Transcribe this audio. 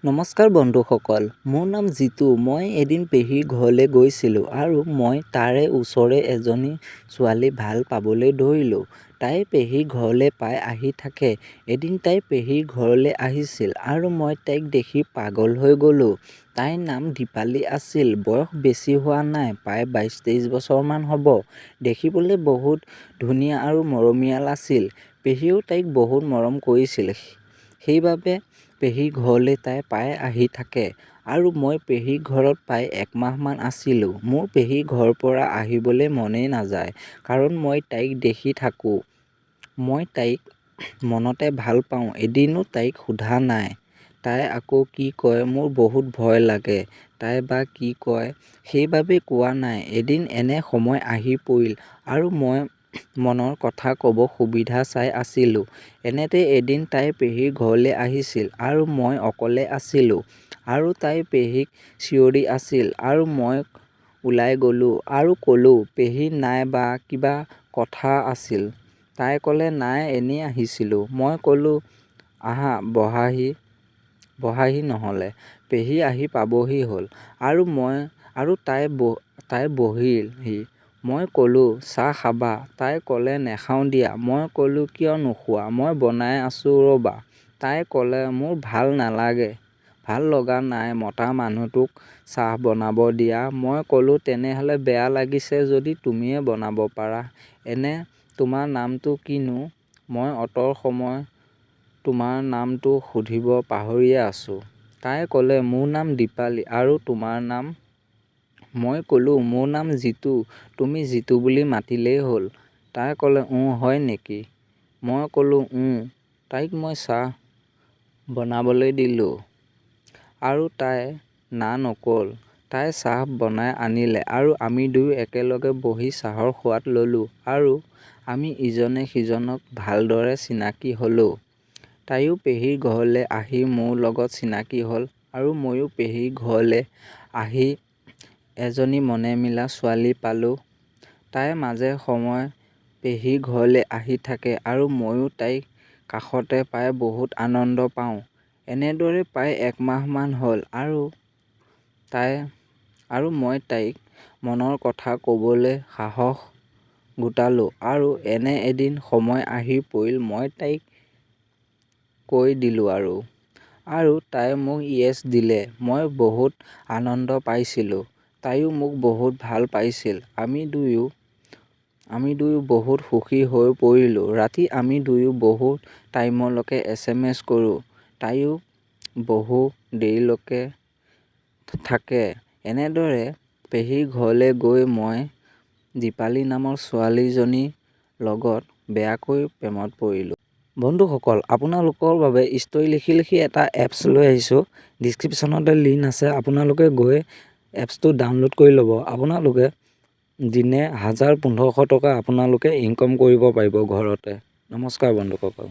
নমস্কাৰ বন্ধুসকল, মোৰ নাম জিতু। মই এদিন পেহীৰ ঘৰলৈ গৈছিলোঁ আৰু মই তাৰে ওচৰে এজনী ছোৱালী ভাল পাবলৈ ধৰিলোঁ। তাই পেহীৰ ঘৰলৈ প্ৰায় আহি থাকে। এদিন তাই পেহীৰ ঘৰলৈ আহিছিল আৰু মই তাইক দেখি পাগল হৈ গ'লোঁ। তাইৰ নাম দীপালি আছিল। বয়স বেছি হোৱা নাই, প্ৰায় 22-23 বছৰমান হ'ব। দেখিবলৈ বহুত ধুনীয়া আৰু মৰমীয়াল আছিল। পেহীয়েও তাইক বহুত মৰম কৰিছিল। সেইবাবে পেহীৰ ঘৰলৈ তাই প্ৰায় আহি থাকে আৰু মই পেহীৰ ঘৰত প্ৰায় 1 মাহমান আছিলোঁ। মোৰ পেহীৰ ঘৰৰ পৰা আহিবলৈ মনেই নাযায়, কাৰণ মই তাইক দেখি থাকোঁ। মই তাইক মনতে ভাল পাওঁ। এদিনো তাইক সোধা নাই। তাই আকৌ কি কয় মোৰ বহুত ভয় লাগে। তাই বা কি কয় সেইবাবে কোৱা নাই। এদিন এনে সময় আহি পৰিল আৰু মই মনৰ কথা ক'ব সুবিধা চাই আছিলোঁ। এনেতে এদিন তাই পেহীৰ ঘৰলৈ আহিছিল আৰু মই অকলে আছিলোঁ আৰু তাই পেহীক চিঞৰি আছিল আৰু মই ওলাই গ'লোঁ আৰু ক'লোঁ, পেহী নাই বা কিবা কথা আছিল? তাই ক'লে, নাই এনেই আহিছিলোঁ। মই ক'লোঁ, আহা বহাহি নহ'লে, পেহী আহি পাবহি হ'ল। আৰু তাই বহিলহি। মই ক'লোঁ, চাহ খাবা? তাই ক'লে, নেখাওঁ দিয়া। মই ক'লোঁ, কিয় নোখোৱা? মই বনাই আছোঁ ৰ'বা। তাই ক'লে, মোৰ ভাল লগা নাই মতা মানুহটোক চাহ বনাব দিয়া। মই ক'লোঁ, তেনেহ'লে বেয়া লাগিছে যদি তুমিয়ে বনাব পাৰা। এনে তোমাৰ নামটো কিনো? মই অতৰ সময় তোমাৰ নামটো সুধিব পাহৰিয়ে আছোঁ। তাই ক'লে, মোৰ নাম দীপালি। আৰু তোমাৰ নাম? মই ক'লোঁ, মোৰ নাম জিতু। তুমি জিতু বুলি মাতিলেই হ'ল। তাই ক'লে, হয় নেকি? মই ক'লোঁ, তাইক মই চাহ বনাবলৈ দিলোঁ আৰু তাই না নকল। তাই চাহ বনাই আনিলে আৰু আমি দুয়ো একেলগে বহি চাহৰ সোৱাদ ল'লোঁ আৰু আমি ইজনে সিজনক ভালদৰে চিনাকি হ'লোঁ। তাইও পেহীৰ ঘৰলৈ আহি মোৰ লগত চিনাকি হ'ল আৰু ময়ো পেহীৰ ঘৰলৈ আহি এজনী মনে মিলা ছোৱালী পালোঁ। তাই মাজে সময়ে পেহীৰ ঘৰলৈ আহি থাকে আৰু ময়ো তাইক কাষতে পাই বহুত আনন্দ পাওঁ। এনেদৰে প্ৰায় 1 মাহমান হ'ল আৰু মই তাইক মনৰ কথা ক'বলৈ সাহস গোটালোঁ আৰু এনে এদিন সময় আহি পৰিল মই তাইক কৈ দিলোঁ আৰু তাই মোক য়েছ দিলে। মই বহুত আনন্দ পাইছিলোঁ। তাইও মোক বহুত ভাল পাইছিল। আমি দুয়ো বহুত সুখী হৈ পৰিলোঁ। ৰাতি আমি দুয়ো বহুত টাইমলৈকে SMS কৰোঁ। তাইও বহু দেৰিলৈকে থাকে। এনেদৰে পেহীৰ ঘৰলৈ গৈ মই দীপালি নামৰ ছোৱালীজনীৰ লগত বেয়াকৈ প্ৰেমত পৰিলোঁ। বন্ধুসকল, আপোনালোকৰ বাবে ষ্টৰি লিখি এটা এপছ লৈ আহিছোঁ। ডিছক্ৰিপশ্যনতে লিংক আছে। আপোনালোকে গৈ এপছটো ডাউনলোড কৰি ল'ব। আপোনালোকে দিনে 1000-1500 টকা আপোনালোকে ইনকম কৰিব পাৰিব ঘৰতে। নমস্কাৰ বন্ধুসকল।